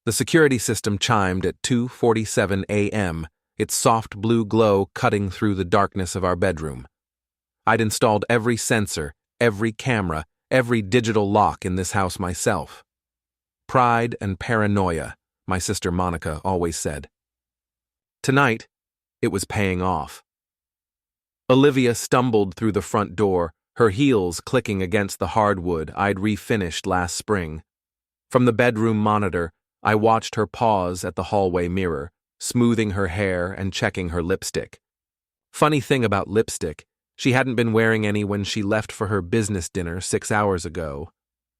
The security system chimed at 2:47 a.m., its soft blue glow cutting through the darkness of our bedroom. I'd installed every sensor, every camera, every digital lock in this house myself. Pride and paranoia, my sister Monica always said. Tonight, it was paying off. Olivia stumbled through the front door, her heels clicking against the hardwood I'd refinished last spring. From the bedroom monitor, I watched her pause at the hallway mirror, smoothing her hair and checking her lipstick. Funny thing about lipstick, she hadn't been wearing any when she left for her business dinner 6 hours ago.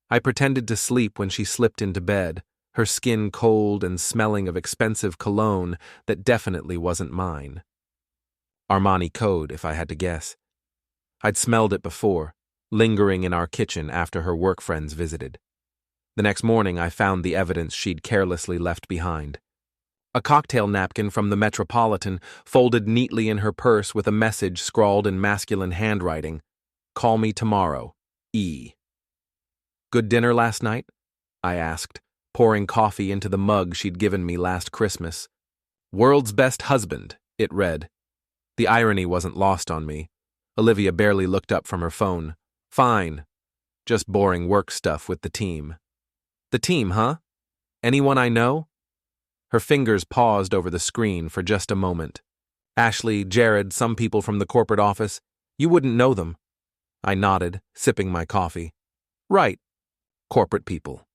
I pretended to sleep when she slipped into bed, her skin cold and smelling of expensive cologne that definitely wasn't mine. Armani Code, if I had to guess. I'd smelled it before, lingering in our kitchen after her work friends visited. The next morning, I found the evidence she'd carelessly left behind. A cocktail napkin from the Metropolitan folded neatly in her purse with a message scrawled in masculine handwriting, "Call me tomorrow, E." "Good dinner last night?" I asked, pouring coffee into the mug she'd given me last Christmas. "World's best husband," it read. The irony wasn't lost on me. Olivia barely looked up from her phone. "Fine. Just boring work stuff with the team." "The team, huh? Anyone I know?" Her fingers paused over the screen for just a moment. "Ashley, Jared, some people from the corporate office. You wouldn't know them." I nodded, sipping my coffee. "Right. Corporate people."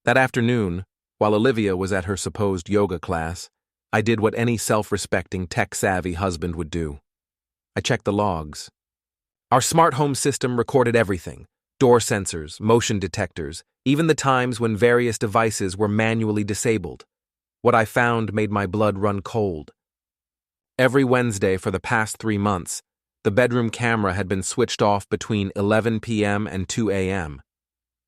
That afternoon, while Olivia was at her supposed yoga class, I did what any self-respecting, tech-savvy husband would do. I checked the logs. Our smart home system recorded everything: door sensors, motion detectors, even the times when various devices were manually disabled. What I found made my blood run cold. Every Wednesday for the past 3 months, the bedroom camera had been switched off between 11 p.m. and 2 a.m.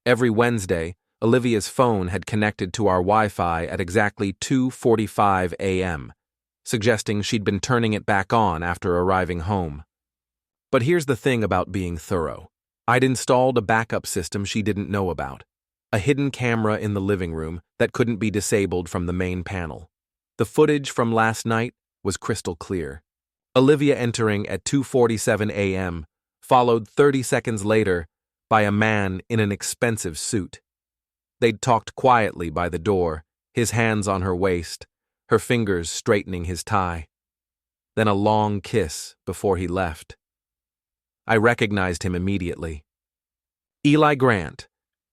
Every Wednesday, Olivia's phone had connected to our Wi-Fi at exactly 2:45 a.m., suggesting she'd been turning it back on after arriving home. But here's the thing about being thorough. I'd installed a backup system she didn't know about, a hidden camera in the living room that couldn't be disabled from the main panel. The footage from last night was crystal clear. Olivia entering at 2:47 a.m., followed 30 seconds later by a man in an expensive suit. They'd talked quietly by the door, his hands on her waist, her fingers straightening his tie. Then a long kiss before he left. I recognized him immediately. Eli Grant,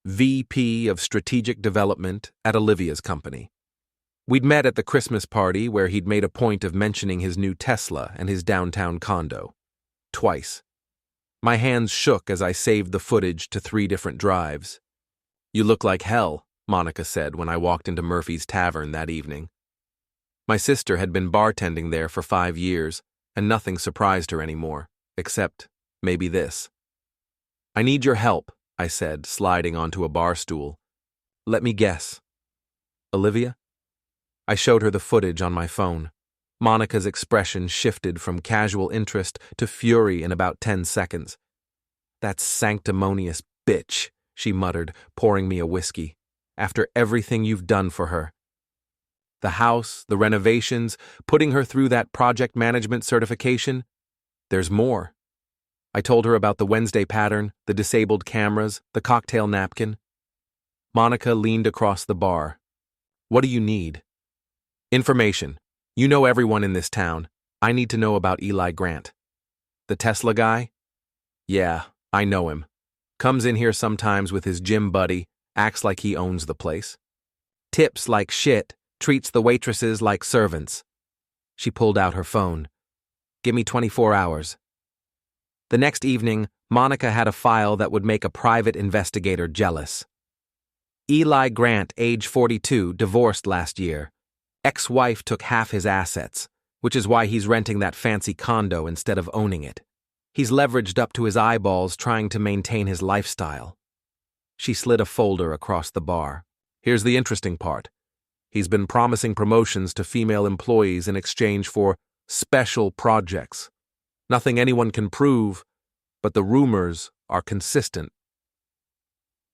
VP of Strategic Development at Olivia's company. We'd met at the Christmas party where he'd made a point of mentioning his new Tesla and his downtown condo. Twice. My hands shook as I saved the footage to 3 different drives. "You look like hell," Monica said when I walked into Murphy's Tavern that evening. My sister had been bartending there for 5 years, and nothing surprised her anymore, except maybe this. "I need your help," I said, sliding onto a bar stool. "Let me guess. Olivia?" I showed her the footage on my phone. Monica's expression shifted from casual interest to fury in about 10 seconds. "That sanctimonious bitch," she muttered, pouring me a whiskey. "After everything you've done for her. The house, the renovations, putting her through that project management certification. There's more." I told her about the Wednesday pattern, the disabled cameras, the cocktail napkin. Monica leaned across the bar. "What do you need?" "Information. You know everyone in this town. I need to know about Eli Grant." "The Tesla guy?" "Yeah, I know him. Comes in here sometimes with his gym buddy, acts like he owns the place. Tips like shit, treats the waitresses like servants." She pulled out her phone. "Give me 24 hours. The next evening, Monica had a file that would make a private investigator jealous. Eli Grant, age 42, divorced last year. Ex-wife took half his assets, which is why he's renting that fancy condo instead of owning it. He's leveraged up to his eyeballs trying to maintain his lifestyle. She slid a folder across the bar. "Here's the interesting part. He's been promising promotions to female employees in exchange for special projects. Nothing anyone can prove, but the rumors are consistent."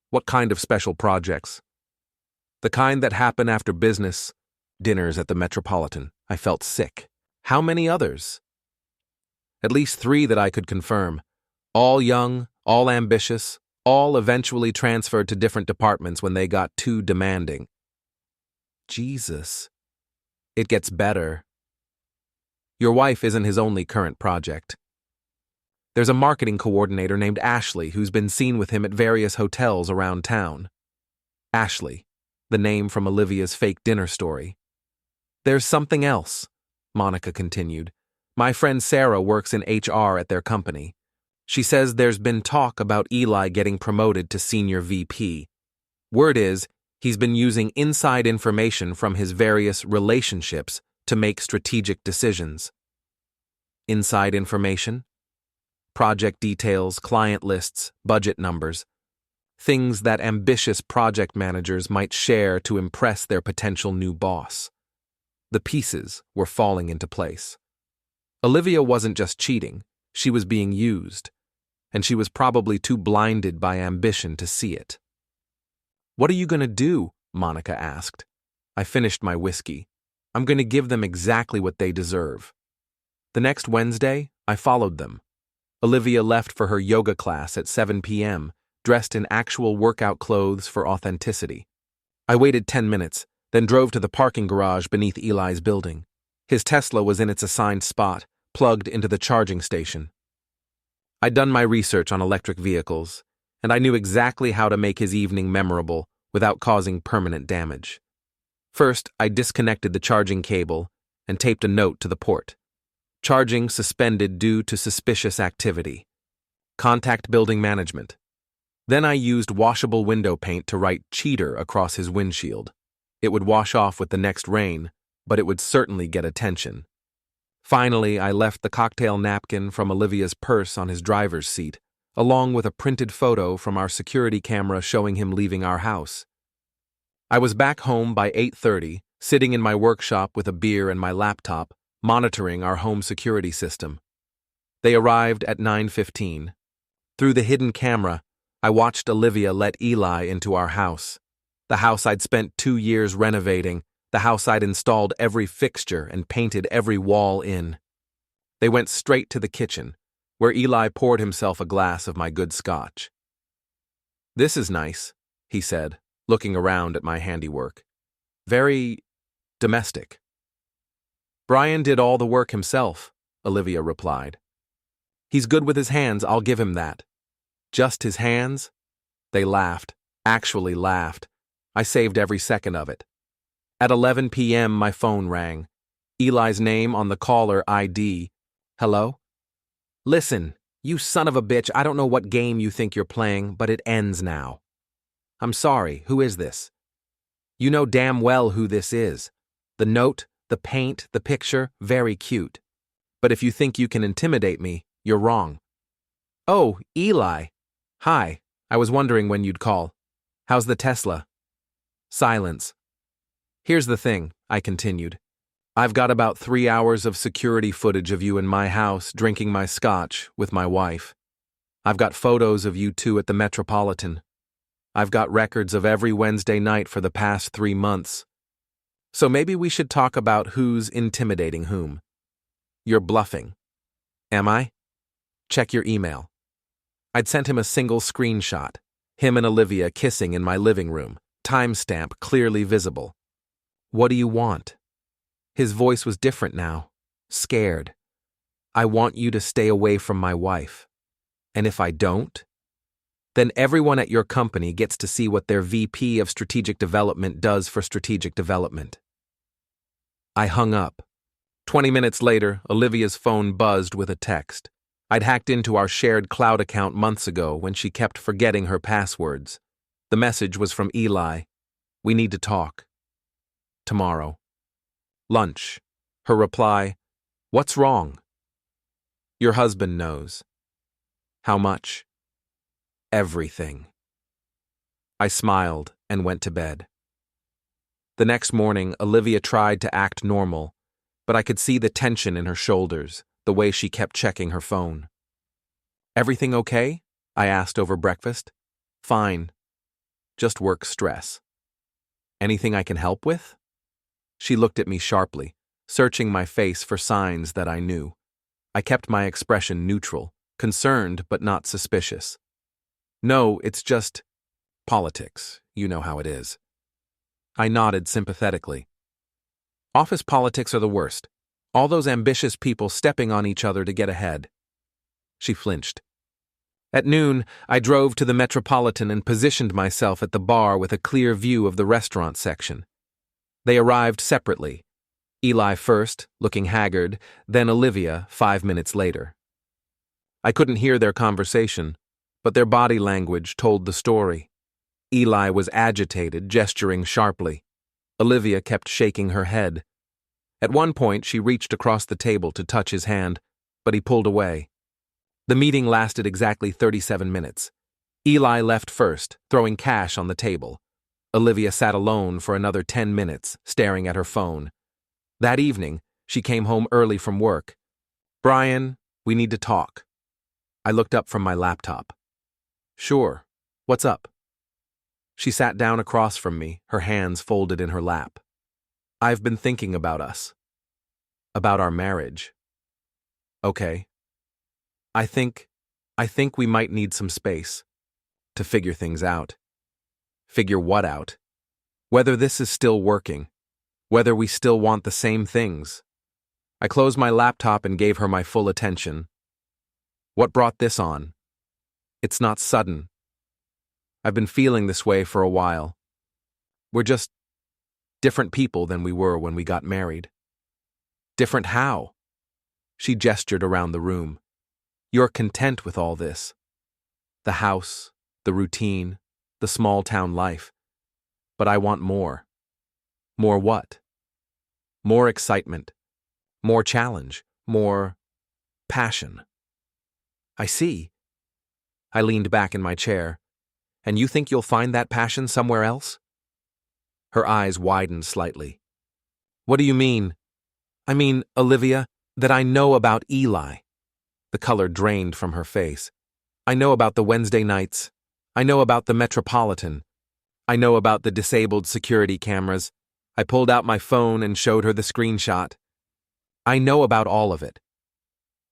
"What kind of special projects?" The kind that happen after business, dinners at the Metropolitan. I felt sick. How many others? At least 3 that I could confirm. All young, all ambitious, all eventually transferred to different departments when they got too demanding. Jesus. It gets better. Your wife isn't his only current project. There's a marketing coordinator named Ashley who's been seen with him at various hotels around town. Ashley, the name from Olivia's fake dinner story. There's something else, Monica continued. My friend Sarah works in HR at their company. She says there's been talk about Eli getting promoted to senior VP. Word is, he's been using inside information from his various relationships to make strategic decisions. Inside information? Project details, client lists, budget numbers. Things that ambitious project managers might share to impress their potential new boss. The pieces were falling into place. Olivia wasn't just cheating, she was being used, and she was probably too blinded by ambition to see it. What are you going to do? Monica asked. I finished my whiskey. I'm going to give them exactly what they deserve. The next Wednesday, I followed them. Olivia left for her yoga class at 7 p.m., dressed in actual workout clothes for authenticity. I waited 10 minutes, then drove to the parking garage beneath Eli's building. His Tesla was in its assigned spot, plugged into the charging station. I'd done my research on electric vehicles, and I knew exactly how to make his evening memorable without causing permanent damage. First, I disconnected the charging cable and taped a note to the port. Charging suspended due to suspicious activity. Contact building management. Then I used washable window paint to write cheater across his windshield. It would wash off with the next rain, but it would certainly get attention. Finally, I left the cocktail napkin from Olivia's purse on his driver's seat, along with a printed photo from our security camera showing him leaving our house. I was back home by 8:30, sitting in my workshop with a beer and my laptop, monitoring our home security system. They arrived at 9:15. Through the hidden camera, I watched Olivia let Eli into our house. The house I'd spent 2 years renovating, the house I'd installed every fixture and painted every wall in. They went straight to the kitchen, where Eli poured himself a glass of my good scotch. "This is nice," he said, looking around at my handiwork. "Very domestic." "Brian did all the work himself," Olivia replied. "He's good with his hands, I'll give him that." "Just his hands?" They laughed, actually laughed. I saved every second of it. At 11 p.m. my phone rang. Eli's name on the caller ID. "Hello?" "Listen, you son of a bitch, I don't know what game you think you're playing, but it ends now." "I'm sorry, who is this?" "You know damn well who this is. The note, the paint, the picture, very cute. But if you think you can intimidate me, you're wrong." "Oh, Eli. Hi, I was wondering when you'd call. How's the Tesla?" Silence. "Here's the thing," I continued. "I've got about 3 hours of security footage of you in my house drinking my scotch with my wife. I've got photos of you two at the Metropolitan. I've got records of every Wednesday night for the past 3 months. So maybe we should talk about who's intimidating whom." "You're bluffing." "Am I?" "Check your email." I'd sent him a single screenshot, him and Olivia kissing in my living room, timestamp clearly visible. "What do you want?" His voice was different now, scared. "I want you to stay away from my wife. And if I don't, then everyone at your company gets to see what their VP of strategic development does for strategic development." I hung up. 20 minutes later, Olivia's phone buzzed with a text. I'd hacked into our shared cloud account months ago when she kept forgetting her passwords. The message was from Eli. "We need to talk. Tomorrow. Lunch." Her reply, "What's wrong?" "Your husband knows." "How much?" "Everything." I smiled and went to bed. The next morning, Olivia tried to act normal, but I could see the tension in her shoulders, the way she kept checking her phone. "Everything okay?" I asked over breakfast. "Fine. Just work stress." Anything I can help with? She looked at me sharply, searching my face for signs that I knew. I kept my expression neutral, concerned but not suspicious. No, it's just politics. You know how it is. I nodded sympathetically. Office politics are the worst. All those ambitious people stepping on each other to get ahead. She flinched. At noon, I drove to the Metropolitan and positioned myself at the bar with a clear view of the restaurant section. They arrived separately. Eli first, looking haggard, then Olivia 5 minutes later. I couldn't hear their conversation, but their body language told the story. Eli was agitated, gesturing sharply. Olivia kept shaking her head. At one point, she reached across the table to touch his hand, but he pulled away. The meeting lasted exactly 37 minutes. Eli left first, throwing cash on the table. Olivia sat alone for another 10 minutes, staring at her phone. That evening, she came home early from work. "Brian, we need to talk." I looked up from my laptop. "Sure. What's up?" She sat down across from me, her hands folded in her lap. "I've been thinking about us. About our marriage." "Okay. I think we might need some space to figure things out." "Figure what out?" "Whether this is still working. Whether we still want the same things." I closed my laptop and gave her my full attention. "What brought this on?" "It's not sudden. I've been feeling this way for a while. We're just different people than we were when we got married." "Different how?" She gestured around the room. "You're content with all this. The house, the routine, the small-town life. But I want more." "More what?" "More excitement. More challenge. More passion." "I see." I leaned back in my chair. "And you think you'll find that passion somewhere else?" Her eyes widened slightly. "What do you mean?" "I mean, Olivia, that I know about Eli." The color drained from her face. "I know about the Wednesday nights. I know about the Metropolitan. I know about the disabled security cameras." I pulled out my phone and showed her the screenshot. "I know about all of it."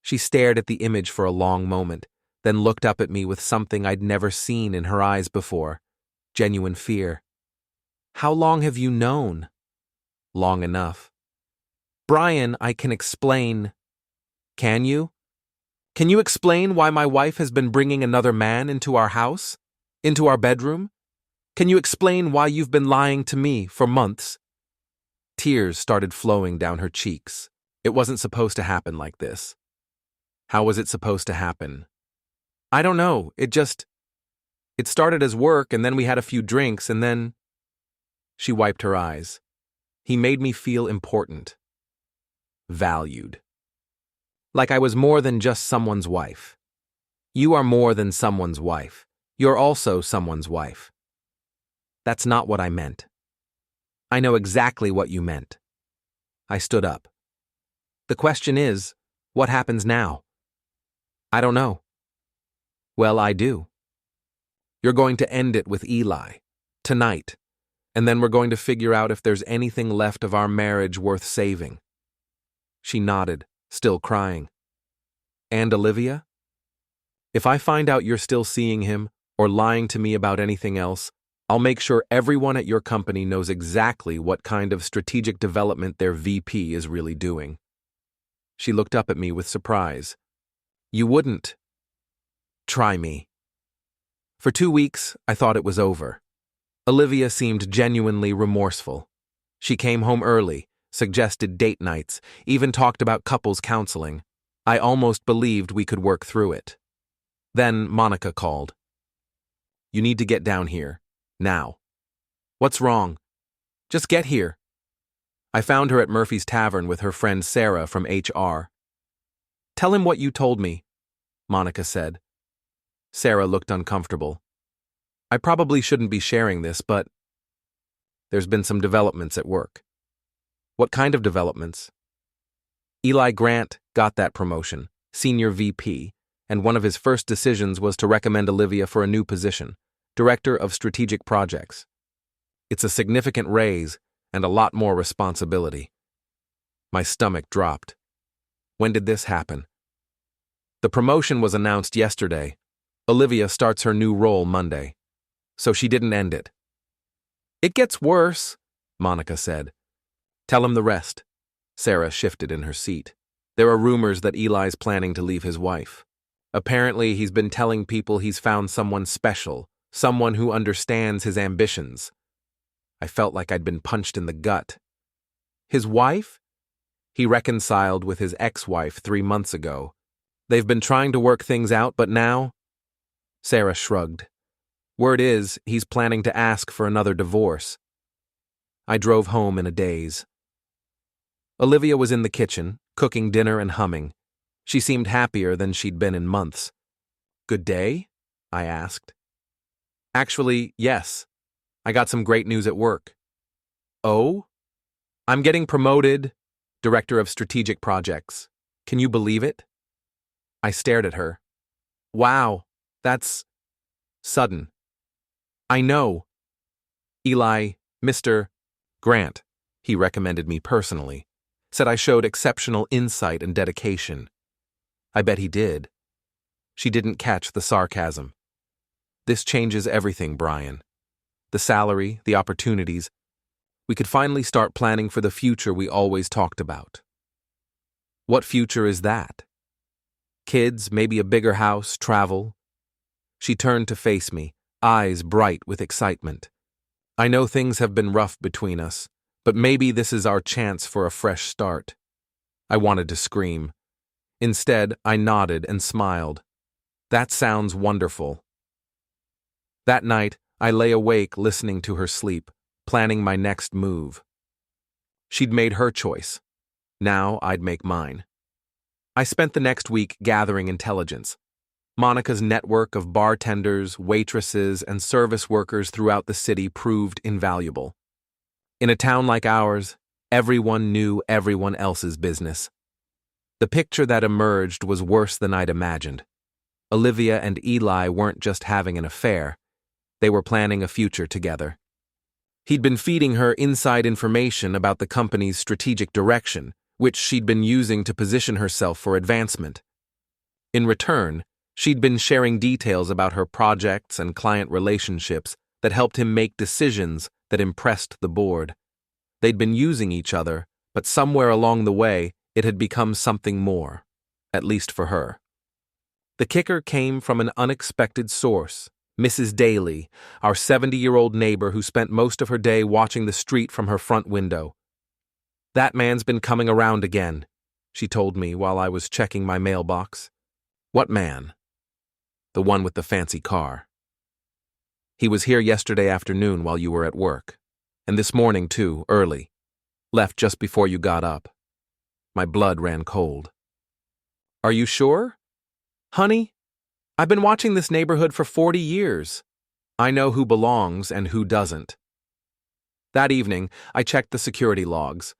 She stared at the image for a long moment, then looked up at me with something I'd never seen in her eyes before. Genuine fear. "How long have you known?" "Long enough." "Brian, I can explain." "Can you? Can you explain why my wife has been bringing another man into our house? Into our bedroom? Can you explain why you've been lying to me for months?" Tears started flowing down her cheeks. It wasn't supposed to happen like this. How was it supposed to happen? "I don't know. It started as work, and then we had a few drinks, and then..." She wiped her eyes. "He made me feel important. Valued. Like I was more than just someone's wife. You are more than someone's wife. You're also someone's wife." "That's not what I meant." "I know exactly what you meant." I stood up. "The question is, what happens now?" "I don't know." "Well, I do. You're going to end it with Eli. Tonight. And then we're going to figure out if there's anything left of our marriage worth saving." She nodded, still crying. "And Olivia? If I find out you're still seeing him or lying to me about anything else, I'll make sure everyone at your company knows exactly what kind of strategic development their VP is really doing." She looked up at me with surprise. "You wouldn't try me." For 2 weeks, I thought it was over. Olivia seemed genuinely remorseful. She came home early, suggested date nights, even talked about couples counseling. I almost believed we could work through it. Then Monica called. "You need to get down here. Now." "What's wrong?" "Just get here." I found her at Murphy's Tavern with her friend Sarah from HR. "Tell him what you told me," Monica said. Sarah looked uncomfortable. "I probably shouldn't be sharing this, but there's been some developments at work." "What kind of developments?" "Eli Grant got that promotion, senior VP, and one of his first decisions was to recommend Olivia for a new position, Director of Strategic Projects." It's a significant raise and a lot more responsibility. My stomach dropped. When did this happen? The promotion was announced yesterday. Olivia starts her new role Monday. So she didn't end it. It gets worse, Monica said. Tell him the rest. Sarah shifted in her seat. There are rumors that Eli's planning to leave his wife. Apparently, he's been telling people he's found someone special, someone who understands his ambitions. I felt like I'd been punched in the gut. His wife? He reconciled with his ex-wife 3 months ago. They've been trying to work things out, but now? Sarah shrugged. Word is, he's planning to ask for another divorce. I drove home in a daze. Olivia was in the kitchen, cooking dinner and humming. She seemed happier than she'd been in months. Good day? I asked. Actually, yes. I got some great news at work. Oh? I'm getting promoted, Director of Strategic Projects. Can you believe it? I stared at her. Wow, that's sudden. I know. Eli, Mr. Grant, he recommended me personally, said I showed exceptional insight and dedication. I bet he did. She didn't catch the sarcasm. This changes everything, Brian. The salary, the opportunities. We could finally start planning for the future we always talked about. What future is that? Kids, maybe a bigger house, travel. She turned to face me, eyes bright with excitement. I know things have been rough between us, but maybe this is our chance for a fresh start. I wanted to scream. Instead, I nodded and smiled. That sounds wonderful. That night, I lay awake listening to her sleep, planning my next move. She'd made her choice. Now I'd make mine. I spent the next week gathering intelligence. Monica's network of bartenders, waitresses, and service workers throughout the city proved invaluable. In a town like ours, everyone knew everyone else's business. The picture that emerged was worse than I'd imagined. Olivia and Eli weren't just having an affair. They were planning a future together. He'd been feeding her inside information about the company's strategic direction, which she'd been using to position herself for advancement. In return, she'd been sharing details about her projects and client relationships that helped him make decisions that impressed the board. They'd been using each other, but somewhere along the way, it had become something more, at least for her. The kicker came from an unexpected source, Mrs. Daly, our 70-year-old neighbor who spent most of her day watching the street from her front window. That man's been coming around again, she told me while I was checking my mailbox. What man? The one with the fancy car. He was here yesterday afternoon while you were at work, and this morning too, early. Left just before you got up. My blood ran cold. Are you sure? Honey, I've been watching this neighborhood for 40 years. I know who belongs and who doesn't. That evening, I checked the security logs.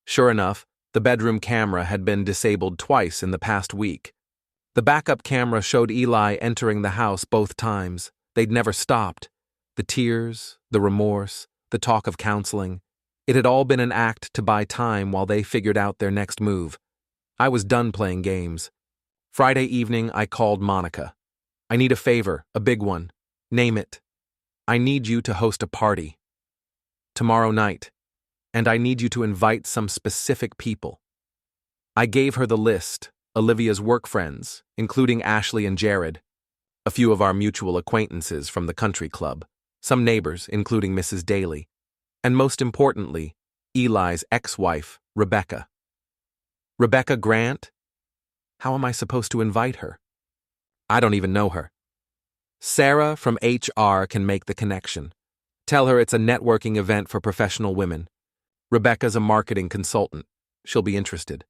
Sure enough, the bedroom camera had been disabled twice in the past week. The backup camera showed Eli entering the house both times. They'd never stopped. The tears, the remorse, the talk of counseling. It had all been an act to buy time while they figured out their next move. I was done playing games. Friday evening, I called Monica. I need a favor, a big one. Name it. I need you to host a party. Tomorrow night. And I need you to invite some specific people. I gave her the list, Olivia's work friends, including Ashley and Jared, a few of our mutual acquaintances from the country club, some neighbors, including Mrs. Daly, and most importantly, Eli's ex-wife, Rebecca. Rebecca Grant? How am I supposed to invite her? I don't even know her. Sarah from HR can make the connection. Tell her it's a networking event for professional women. Rebecca's a marketing consultant. She'll be interested.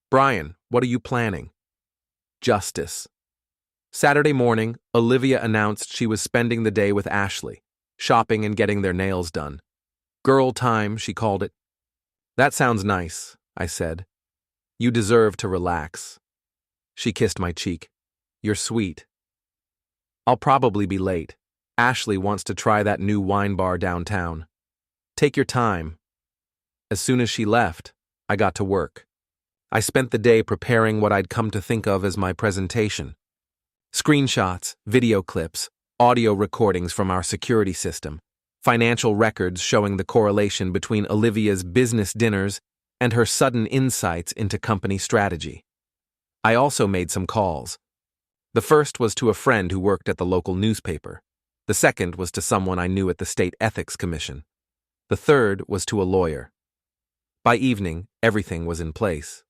Brian, what are you planning? Justice. Saturday morning, Olivia announced she was spending the day with Ashley, shopping and getting their nails done. Girl time, she called it. That sounds nice, I said. You deserve to relax. She kissed my cheek. You're sweet. I'll probably be late. Ashley wants to try that new wine bar downtown. Take your time. As soon as she left, I got to work. I spent the day preparing what I'd come to think of as my presentation. Screenshots, video clips, audio recordings from our security system, financial records showing the correlation between Olivia's business dinners and her sudden insights into company strategy. I also made some calls. The first was to a friend who worked at the local newspaper. The second was to someone I knew at the State Ethics Commission. The third was to a lawyer. By evening, everything was in place.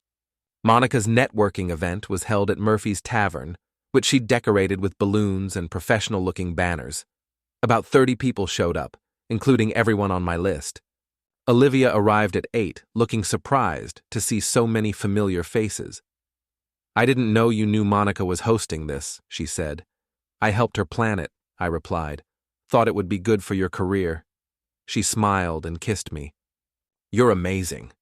Monica's networking event was held at Murphy's Tavern, which she decorated with balloons and professional-looking banners. About 30 people showed up, including everyone on my list. Olivia arrived at 8, looking surprised to see so many familiar faces. "I didn't know you knew Monica was hosting this," she said. "I helped her plan it," I replied. "Thought it would be good for your career." She smiled and kissed me. "You're amazing."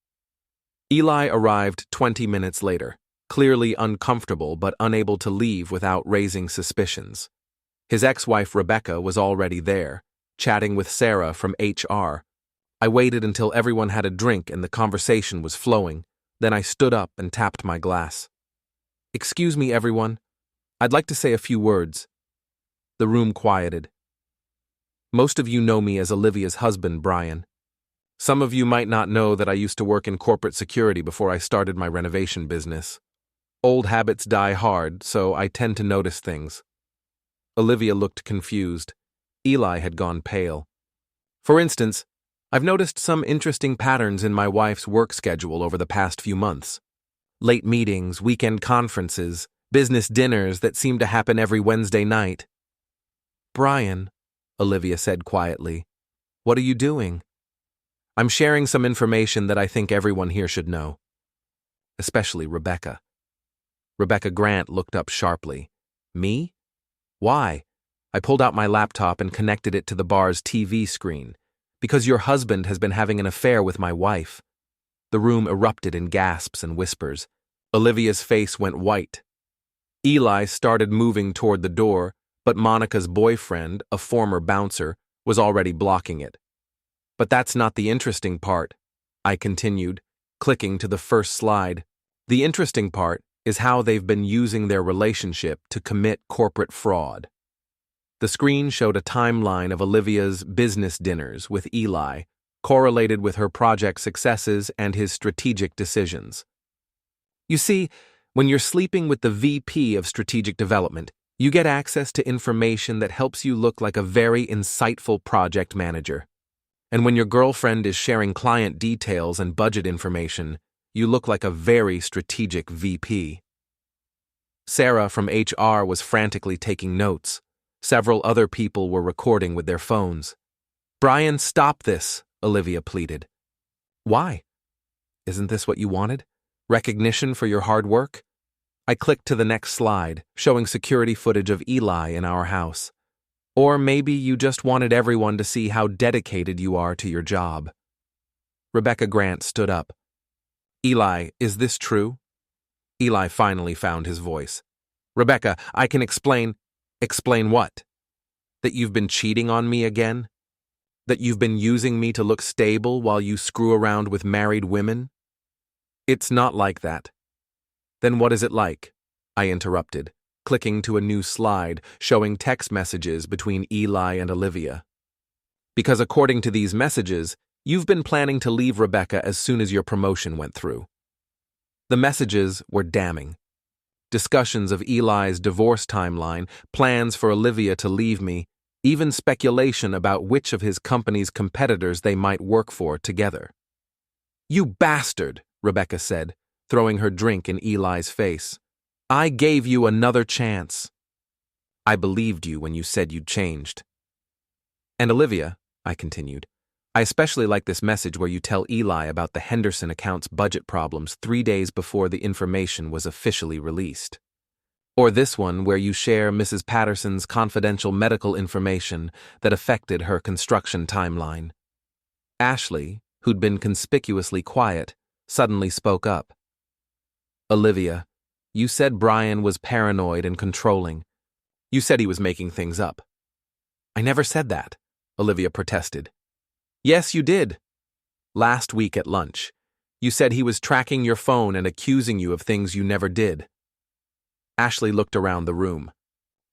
Eli arrived 20 minutes later, clearly uncomfortable but unable to leave without raising suspicions. His ex-wife Rebecca was already there, chatting with Sarah from HR. I waited until everyone had a drink and the conversation was flowing. Then I stood up and tapped my glass. "Excuse me, everyone. I'd like to say a few words." The room quieted. "Most of you know me as Olivia's husband, Brian. Some of you might not know that I used to work in corporate security before I started my renovation business. Old habits die hard, so I tend to notice things." Olivia looked confused. Eli had gone pale. "For instance, I've noticed some interesting patterns in my wife's work schedule over the past few months. Late meetings, weekend conferences, business dinners that seem to happen every Wednesday night." "Brian," Olivia said quietly, "what are you doing?" "I'm sharing some information that I think everyone here should know. Especially Rebecca." Rebecca Grant looked up sharply. "Me? Why?" I pulled out my laptop and connected it to the bar's TV screen. "Because your husband has been having an affair with my wife." The room erupted in gasps and whispers. Olivia's face went white. Eli started moving toward the door, but Monica's boyfriend, a former bouncer, was already blocking it. "But that's not the interesting part," I continued, clicking to the first slide. "The interesting part is how they've been using their relationship to commit corporate fraud." The screen showed a timeline of Olivia's business dinners with Eli, correlated with her project successes and his strategic decisions. "You see, when you're sleeping with the VP of Strategic Development, you get access to information that helps you look like a very insightful project manager. And when your girlfriend is sharing client details and budget information, you look like a very strategic VP." Sarah from HR was frantically taking notes. Several other people were recording with their phones. "Brian, stop this," Olivia pleaded. "Why? Isn't this what you wanted? Recognition for your hard work?" I clicked to the next slide, showing security footage of Eli in our house. "Or maybe you just wanted everyone to see how dedicated you are to your job." Rebecca Grant stood up. "Eli, is this true?" Eli finally found his voice. "Rebecca, I can explain." "Explain what? That you've been cheating on me again? That you've been using me to look stable while you screw around with married women?" "It's not like that." "Then what is it like?" I interrupted, clicking to a new slide showing text messages between Eli and Olivia. "Because according to these messages, you've been planning to leave Rebecca as soon as your promotion went through." The messages were damning. Discussions of Eli's divorce timeline, plans for Olivia to leave me, even speculation about which of his company's competitors they might work for together. "You bastard," Rebecca said, throwing her drink in Eli's face. "I gave you another chance." "I believed you when you said you'd changed." "And Olivia," I continued, "I especially like this message where you tell Eli about the Henderson account's budget problems 3 days before the information was officially released. Or this one where you share Mrs. Patterson's confidential medical information that affected her construction timeline." Ashley, who'd been conspicuously quiet, suddenly spoke up. "Olivia, you said Brian was paranoid and controlling. You said he was making things up." I never said that, Olivia protested. Yes, you did. Last week at lunch. You said he was tracking your phone and accusing you of things you never did. Ashley looked around the room.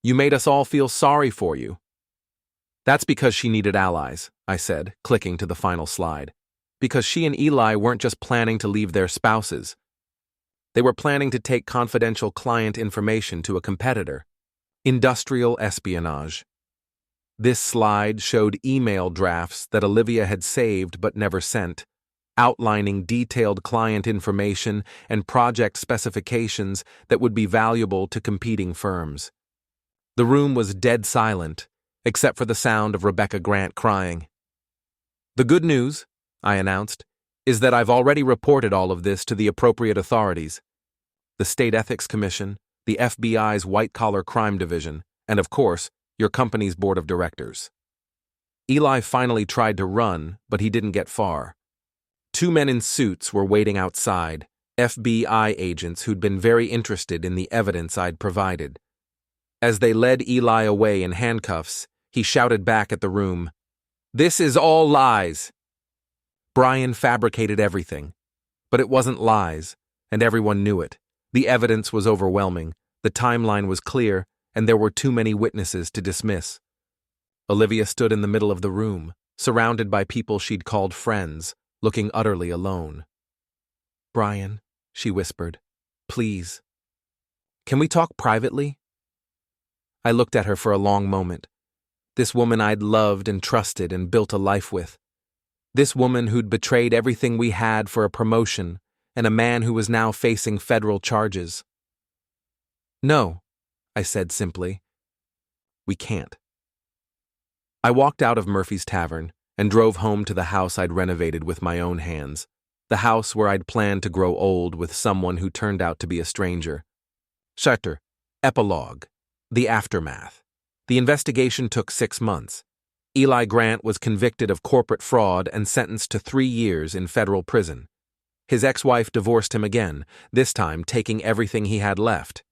You made us all feel sorry for you. That's because she needed allies, I said, clicking to the final slide. Because she and Eli weren't just planning to leave their spouses. They were planning to take confidential client information to a competitor. Industrial espionage. This slide showed email drafts that Olivia had saved but never sent, outlining detailed client information and project specifications that would be valuable to competing firms. The room was dead silent, except for the sound of Rebecca Grant crying. The good news, I announced, is that I've already reported all of this to the appropriate authorities. The State Ethics Commission, the FBI's White-Collar Crime Division, and of course, your company's board of directors. Eli finally tried to run, but he didn't get far. 2 men in suits were waiting outside, FBI agents who'd been very interested in the evidence I'd provided. As they led Eli away in handcuffs, he shouted back at the room, "This is all lies!" Brian fabricated everything. But it wasn't lies, and everyone knew it. The evidence was overwhelming, the timeline was clear, and there were too many witnesses to dismiss. Olivia stood in the middle of the room, surrounded by people she'd called friends, looking utterly alone. "Brian," she whispered, "please. Can we talk privately?" I looked at her for a long moment. This woman I'd loved and trusted and built a life with. This woman who'd betrayed everything we had for a promotion, and a man who was now facing federal charges. "No," I said simply. "We can't." I walked out of Murphy's Tavern and drove home to the house I'd renovated with my own hands, the house where I'd planned to grow old with someone who turned out to be a stranger. Chapter. Epilogue. The aftermath. The investigation took 6 months. Eli Grant was convicted of corporate fraud and sentenced to 3 years in federal prison. His ex-wife divorced him again, this time taking everything he had left.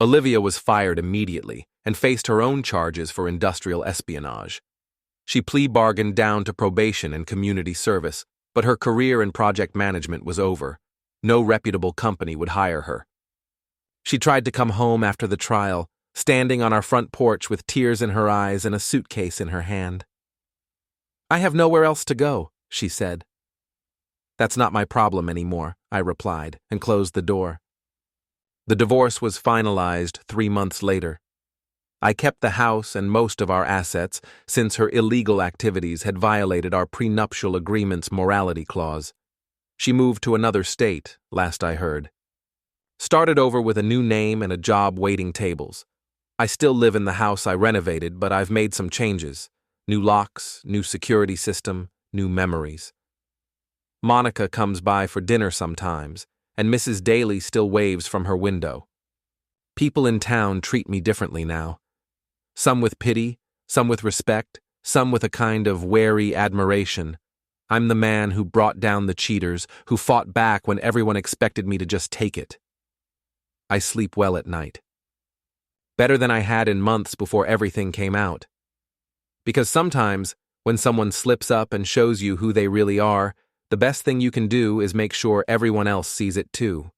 Olivia was fired immediately and faced her own charges for industrial espionage. She plea bargained down to probation and community service, but her career in project management was over. No reputable company would hire her. She tried to come home after the trial, standing on our front porch with tears in her eyes and a suitcase in her hand. "I have nowhere else to go," she said. "That's not my problem anymore," I replied, and closed the door. The divorce was finalized 3 months later. I kept the house and most of our assets since her illegal activities had violated our prenuptial agreement's morality clause. She moved to another state, last I heard. Started over with a new name and a job waiting tables. I still live in the house I renovated, but I've made some changes. New locks, new security system, new memories. Monica comes by for dinner sometimes, and Mrs. Daly still waves from her window. People in town treat me differently now. Some with pity, some with respect, some with a kind of wary admiration. I'm the man who brought down the cheaters, who fought back when everyone expected me to just take it. I sleep well at night. Better than I had in months before everything came out. Because sometimes, when someone slips up and shows you who they really are, the best thing you can do is make sure everyone else sees it too.